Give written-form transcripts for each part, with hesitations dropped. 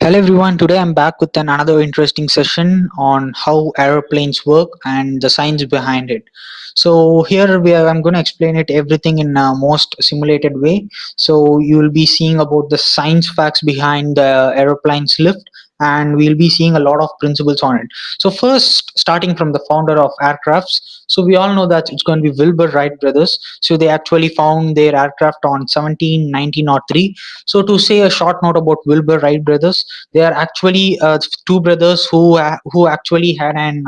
Hello everyone, today I'm back with another interesting session on how aeroplanes work and the science behind it. So here I'm going to explain it everything in a most simulated way. So you will be seeing about the science facts behind the aeroplane's lift, and we'll be seeing a lot of principles on it. So first, starting from the founder of aircrafts. So we all know that it's going to be Wilbur Wright brothers. So they actually found their aircraft on 1903. So to say a short note about Wilbur Wright brothers, they are actually two brothers who actually had an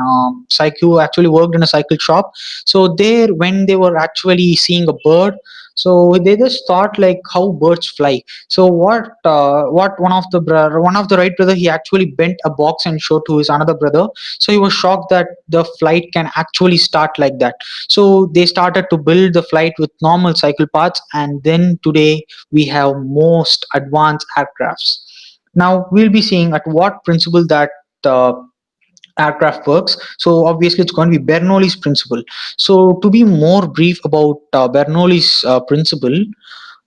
cycle who actually worked in a cycle shop. So there, when they were actually seeing a bird, so they just thought like how birds fly. So what one of the right brother, he actually bent a box and showed to his another brother. So he was shocked that the flight can actually start like that. So they started to build the flight with normal cycle parts, and then today we have most advanced aircrafts. Now we'll be seeing at what principle that uh, aircraft works. So obviously it's going to be Bernoulli's principle. So to be more brief about Bernoulli's principle,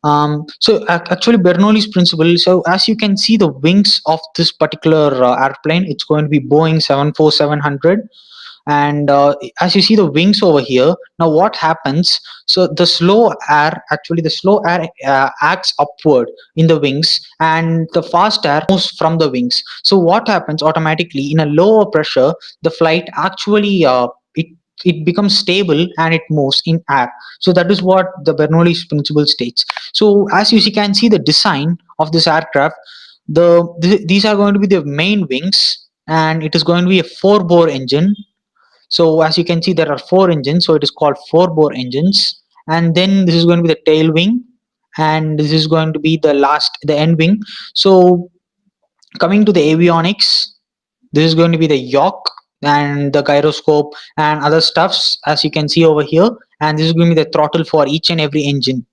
actually Bernoulli's principle. So as you can see, the wings of this particular airplane, it's going to be Boeing 74700, and as you see the wings over here, now what happens, so the slow air acts upward in the wings, and the fast air moves from the wings. So what happens automatically in a lower pressure, the flight actually it becomes stable and it moves in air. So that is what the Bernoulli's principle states. So as you can see the design of this aircraft, these are going to be the main wings, and it is going to be a four bore engine. So as you can see, there are four engines, so it is called four bore engines. And then this is going to be the tail wing, and this is going to be the end wing. So coming to the avionics, this is going to be the yoke and the gyroscope and other stuffs, as you can see over here. And this is going to be the throttle for each and every engine.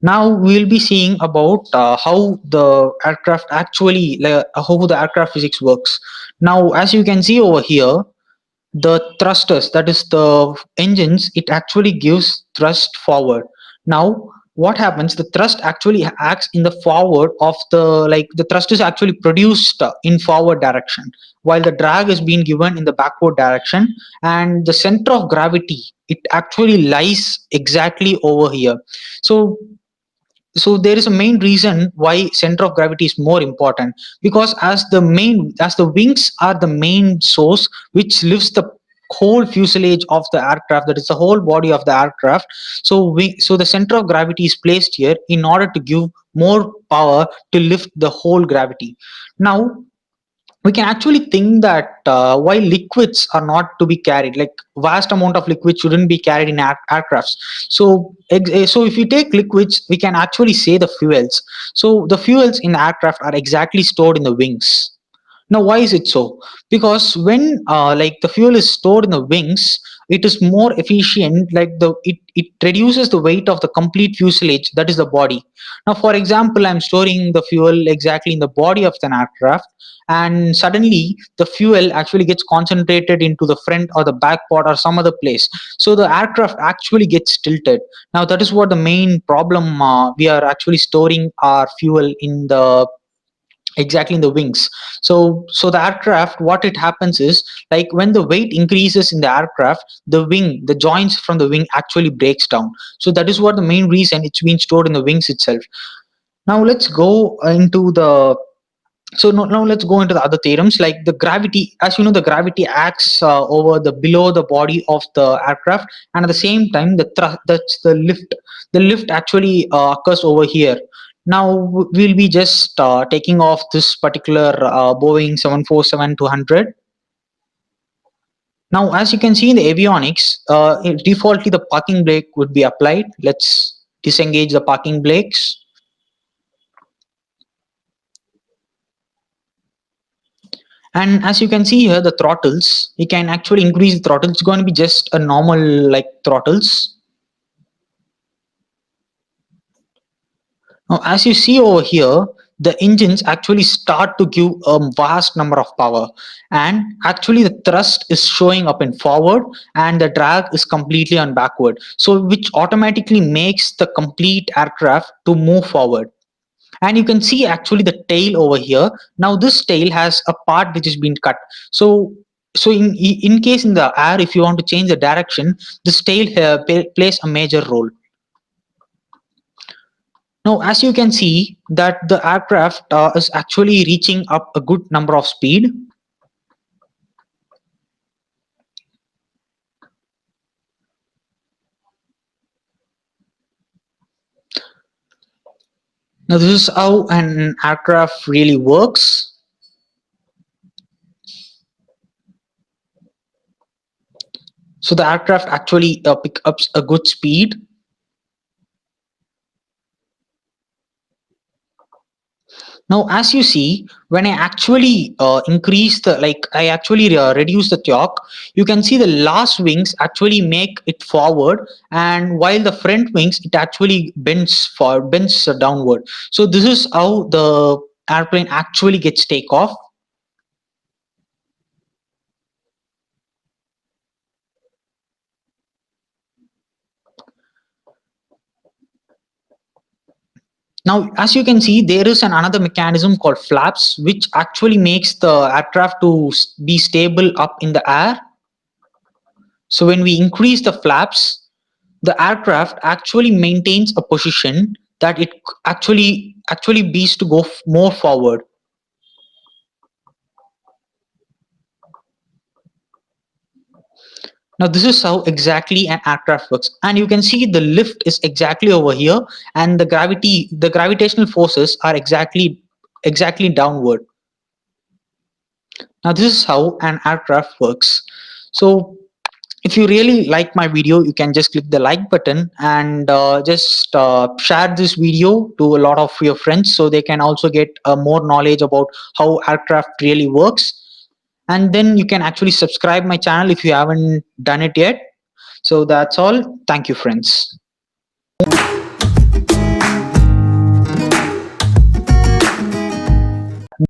Now we'll be seeing about how the aircraft actually, how the aircraft physics works. Now, as you can see over here, the thrusters, that is the engines, it actually gives thrust forward. Now what happens, the thrust actually acts in the forward of the, like the thrust is actually produced in forward direction, while the drag is being given in the backward direction. And the center of gravity, it actually lies exactly over here. So there is a main reason why center of gravity is more important, because as the wings are the main source which lifts the whole fuselage of the aircraft, that is the whole body of the aircraft. So the center of gravity is placed here in order to give more power to lift the whole gravity. Now we can actually think that why liquids are not to be carried, like vast amount of liquid shouldn't be carried in aircrafts. So if you take liquids, we can actually say the fuels. So the fuels in aircraft are exactly stored in the wings. Now, why is it so? Because when like the fuel is stored in the wings, it is more efficient. Like it reduces the weight of the complete fuselage, that is the body. Now, for example, I'm storing the fuel exactly in the body of an aircraft, and suddenly the fuel actually gets concentrated into the front or the back part or some other place. So the aircraft actually gets tilted. Now, that is what the main problem. We are actually storing our fuel in the exactly in the wings. So the aircraft, what it happens is, like when the weight increases in the aircraft, the joints from the wing actually breaks down. So that is what the main reason it's been stored in the wings itself. Now let's go into the now let's go into the other theorems, like the gravity. As you know, the gravity acts over the below the body of the aircraft, and at the same time the thrust, that's the lift actually occurs over here. Now we'll be just taking off this particular Boeing 747-200. Now as you can see in the avionics, defaultly the parking brake would be applied. Let's disengage the parking brakes. And as you can see here, the throttles, you can actually increase the throttle. It's going to be just a normal like throttles. Now, as you see over here, the engines actually start to give a vast number of power, and actually the thrust is showing up in forward and the drag is completely on backward. So which automatically makes the complete aircraft to move forward. and you can see actually the tail over here. Now this tail has a part which has been cut. So in case in the air, if you want to change the direction, this tail plays a major role. Now as you can see that the aircraft is actually reaching up a good number of speed. Now this is how an aircraft really works. So the aircraft actually pick up a good speed. Now, as you see, when I actually increase the, like I actually reduce the torque, you can see the last wings actually make it forward, and while the front wings it actually bends forward, bends downward. So this is how the airplane actually gets take off. Now, as you can see, there is another mechanism called flaps, which actually makes the aircraft to be stable up in the air. So when we increase the flaps, the aircraft actually maintains a position that it actually bees to go more forward. Now this is how exactly an aircraft works, and you can see the lift is exactly over here, and the gravitational forces are exactly downward. Now this is how an aircraft works. So if you really like my video, you can just click the like button and just share this video to a lot of your friends so they can also get more knowledge about how aircraft really works. And then you can actually subscribe my channel if you haven't done it yet. So that's all. Thank you, friends.